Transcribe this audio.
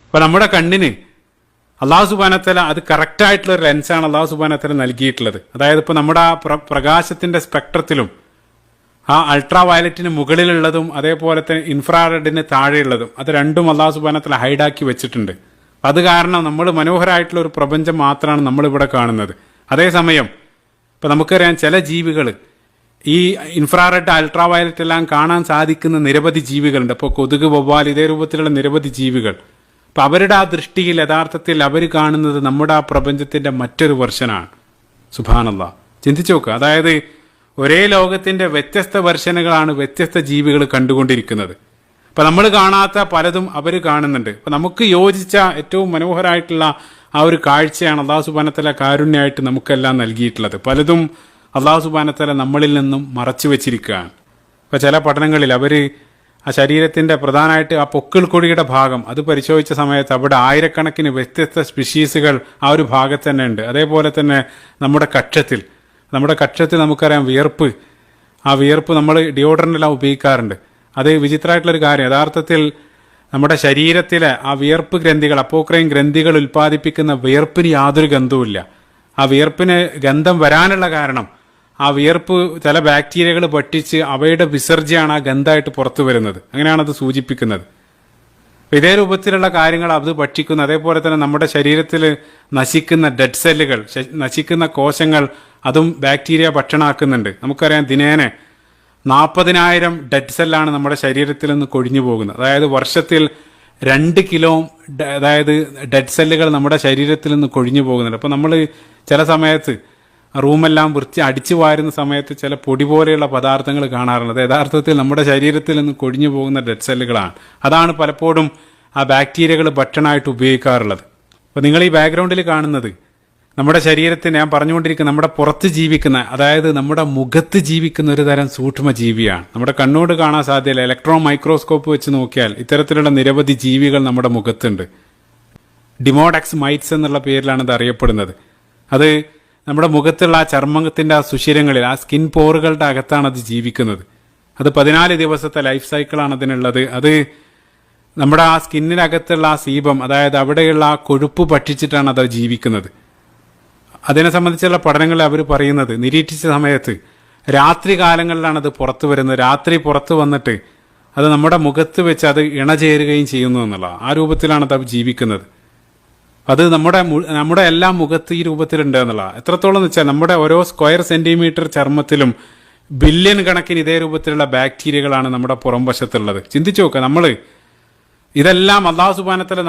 അപ്പൊ നമ്മുടെ കണ്ണിന് അള്ളാഹു സുബ്ഹാനഹു വതആല അത് കറക്റ്റായിട്ടുള്ള ഒരു ലെൻസാണ് അള്ളാഹു സുബ്ഹാനഹു വതആല നൽകിയിട്ടുള്ളത്. അതായത് ഇപ്പോൾ നമ്മുടെ ആ പ്രകാശത്തിന്റെ സ്പെക്ട്രത്തിലും ആ അൾട്രാ വയലറ്റിന് മുകളിലുള്ളതും അതേപോലെ തന്നെ ഇൻഫ്രാറെഡിന് താഴെയുള്ളതും അത് രണ്ടും അള്ളാഹു സുബ്ഹാനഹു വതആല ഹൈഡാക്കി വെച്ചിട്ടുണ്ട്. അത് കാരണം നമ്മൾ മനോഹരമായിട്ടുള്ള ഒരു പ്രപഞ്ചം മാത്രമാണ് നമ്മളിവിടെ കാണുന്നത്. അതേസമയം ഇപ്പം നമുക്കറിയാം ചില ജീവികൾ ഈ ഇൻഫ്രാറെഡ് അൾട്രാ വയലറ്റ് എല്ലാം കാണാൻ സാധിക്കുന്ന നിരവധി ജീവികളുണ്ട്. ഇപ്പോൾ കൊതുക്, വവ്വാൽ, ഇതേ രൂപത്തിലുള്ള നിരവധി ജീവികൾ. അപ്പം അവരുടെ ആ ദൃഷ്ടിയിൽ യഥാർത്ഥത്തിൽ അവർ കാണുന്നത് നമ്മുടെ ആ പ്രപഞ്ചത്തിന്റെ മറ്റൊരു വെർഷനാണ്. സുബ്ഹാനല്ലാഹ്, ചിന്തിച്ചു നോക്കുക. അതായത് ഒരേ ലോകത്തിന്റെ വ്യത്യസ്ത വെർഷനുകളാണ് വ്യത്യസ്ത ജീവികൾ കണ്ടുകൊണ്ടിരിക്കുന്നത്. അപ്പം നമ്മൾ കാണാത്ത പലതും അവർ കാണുന്നുണ്ട്. അപ്പം നമുക്ക് യോജിച്ച ഏറ്റവും മനോഹരമായിട്ടുള്ള ആ ഒരു കാഴ്ചയാണ് അള്ളാഹു സുബ്ഹാനഹു വതആല കാരുണ്യമായിട്ട് നമുക്കെല്ലാം നൽകിയിട്ടുള്ളത്. പലതും അള്ളാഹു സുബ്ഹാനഹു വതആല നമ്മളിൽ നിന്നും മറച്ചു വെച്ചിരിക്കുകയാണ്. ഇപ്പോൾ ചില പഠനങ്ങളിൽ അവർ ആ ശരീരത്തിന്റെ പ്രധാനമായിട്ട് ആ പൊക്കിൾ കൊടിയുടെ ഭാഗം അത് പരിശോധിച്ച സമയത്ത് അവിടെ ആയിരക്കണക്കിന് വ്യത്യസ്ത സ്പീഷീസുകൾ ആ ഒരു ഭാഗത്ത് തന്നെ ഉണ്ട്. അതേപോലെ തന്നെ നമ്മുടെ കക്ഷത്തിൽ നമുക്കറിയാം വിയർപ്പ്, ആ വിയർപ്പ് നമ്മൾ ഡിയോഡറൻ്റെല്ലാം ഉപയോഗിക്കാറുണ്ട്. അത് വിചിത്രമായിട്ടുള്ളൊരു കാര്യം. യഥാർത്ഥത്തിൽ നമ്മുടെ ശരീരത്തിലെ ആ വിയർപ്പ് ഗ്രന്ഥികൾ, അപ്പോക്രൈൻ ഗ്രന്ഥികൾ ഉൽപ്പാദിപ്പിക്കുന്ന വിയർപ്പിന് യാതൊരു ഗന്ധവുമില്ല. ആ വിയർപ്പിന് ഗന്ധം വരാനുള്ള കാരണം ആ വിയർപ്പ് ചില ബാക്ടീരിയകൾ ഭക്ഷിച്ച് അവയുടെ വിസർജ്യമാണ് ആ ഗന്ധമായിട്ട് പുറത്തു വരുന്നത്. അങ്ങനെയാണ് അത് സൂചിപ്പിക്കുന്നത്. ഇതേ രൂപത്തിലുള്ള കാര്യങ്ങൾ അത് ഭക്ഷിക്കുന്നു. അതേപോലെ തന്നെ നമ്മുടെ ശരീരത്തിൽ നശിക്കുന്ന ഡെഡ് സെല്ലുകൾ, നശിക്കുന്ന കോശങ്ങൾ, അതും ബാക്ടീരിയ ഭക്ഷണമാക്കുന്നുണ്ട്. നമുക്കറിയാം ദിനേന 40,000 ഡെഡ് സെല്ലാണ് നമ്മുടെ ശരീരത്തിൽ നിന്ന് കൊഴിഞ്ഞു പോകുന്നത്. അതായത് വർഷത്തിൽ 2 കിലോ അതായത് ഡെഡ് സെല്ലുകൾ നമ്മുടെ ശരീരത്തിൽ നിന്ന് കൊഴിഞ്ഞു പോകുന്നുണ്ട്. അപ്പോൾ നമ്മൾ ചില സമയത്ത് റൂമെല്ലാം അടിച്ചു വാരുന്ന സമയത്ത് ചില പൊടി പോലെയുള്ള പദാർത്ഥങ്ങൾ കാണാറുണ്ട്. അത് യഥാർത്ഥത്തിൽ നമ്മുടെ ശരീരത്തിൽ നിന്ന് കൊഴിഞ്ഞു പോകുന്ന ഡെഡ് സെല്ലുകളാണ്. അതാണ് പലപ്പോഴും ആ ബാക്ടീരിയകൾ ഭക്ഷണമായിട്ട് ഉപയോഗിക്കാറുള്ളത്. അപ്പോൾ നിങ്ങൾ ഈ ബാക്ക്ഗ്രൗണ്ടിൽ കാണുന്നത് നമ്മുടെ ശരീരത്തിന്, ഞാൻ പറഞ്ഞുകൊണ്ടിരിക്കുന്ന നമ്മുടെ പുറത്ത് ജീവിക്കുന്ന, അതായത് നമ്മുടെ മുഖത്ത് ജീവിക്കുന്ന ഒരു തരം സൂക്ഷ്മ ജീവിയാണ്. നമ്മുടെ കണ്ണോട് കാണാൻ സാധ്യതയില്ല. ഇലക്ട്രോൺ മൈക്രോസ്കോപ്പ് വെച്ച് നോക്കിയാൽ ഇത്തരത്തിലുള്ള നിരവധി ജീവികൾ നമ്മുടെ മുഖത്തുണ്ട്. ഡിമോഡെക്സ് മൈറ്റ്സ് എന്നുള്ള പേരിലാണ് ഇത് അറിയപ്പെടുന്നത്. അത് നമ്മുടെ മുഖത്തുള്ള ആ ചർമ്മത്തിന്റെ ആ സുഷിരങ്ങളിൽ, ആ സ്കിൻ പോറുകളുടെ അകത്താണ് അത് ജീവിക്കുന്നത്. അത് 14 ദിവസത്തെ ലൈഫ് സൈക്കിളാണ് അതിനുള്ളത്. അത് നമ്മുടെ ആ സ്കിന്നിനകത്തുള്ള ആ സീബം, അതായത് അവിടെയുള്ള ആ കൊഴുപ്പ് ഭക്ഷിച്ചിട്ടാണ് അത് ജീവിക്കുന്നത്. അതിനെ സംബന്ധിച്ചുള്ള പഠനങ്ങളിൽ അവർ പറയുന്നത്, നിരീക്ഷിച്ച സമയത്ത് രാത്രി കാലങ്ങളിലാണ് അത് പുറത്തു വരുന്നത്. രാത്രി പുറത്തു വന്നിട്ട് അത് നമ്മുടെ മുഖത്ത് വെച്ച് അത് ഇണചേരുകയും ചെയ്യുന്നു എന്നുള്ള ആ രൂപത്തിലാണ് അത് ജീവിക്കുന്നത്. അത് നമ്മുടെ എല്ലാ മുഖത്ത് ഈ രൂപത്തിലുണ്ട് എന്നുള്ള. എത്രത്തോളം എന്ന് വെച്ചാൽ നമ്മുടെ ഓരോ സ്ക്വയർ സെന്റിമീറ്റർ ചർമ്മത്തിലും ബില്യൺ കണക്കിന് ഇതേ രൂപത്തിലുള്ള ബാക്ടീരിയകളാണ് നമ്മുടെ പുറം വശത്തുള്ളത്. ചിന്തിച്ചു നോക്കുക. ഇതെല്ലാം അല്ലാഹു സുബ്ഹാനഹു വ തആല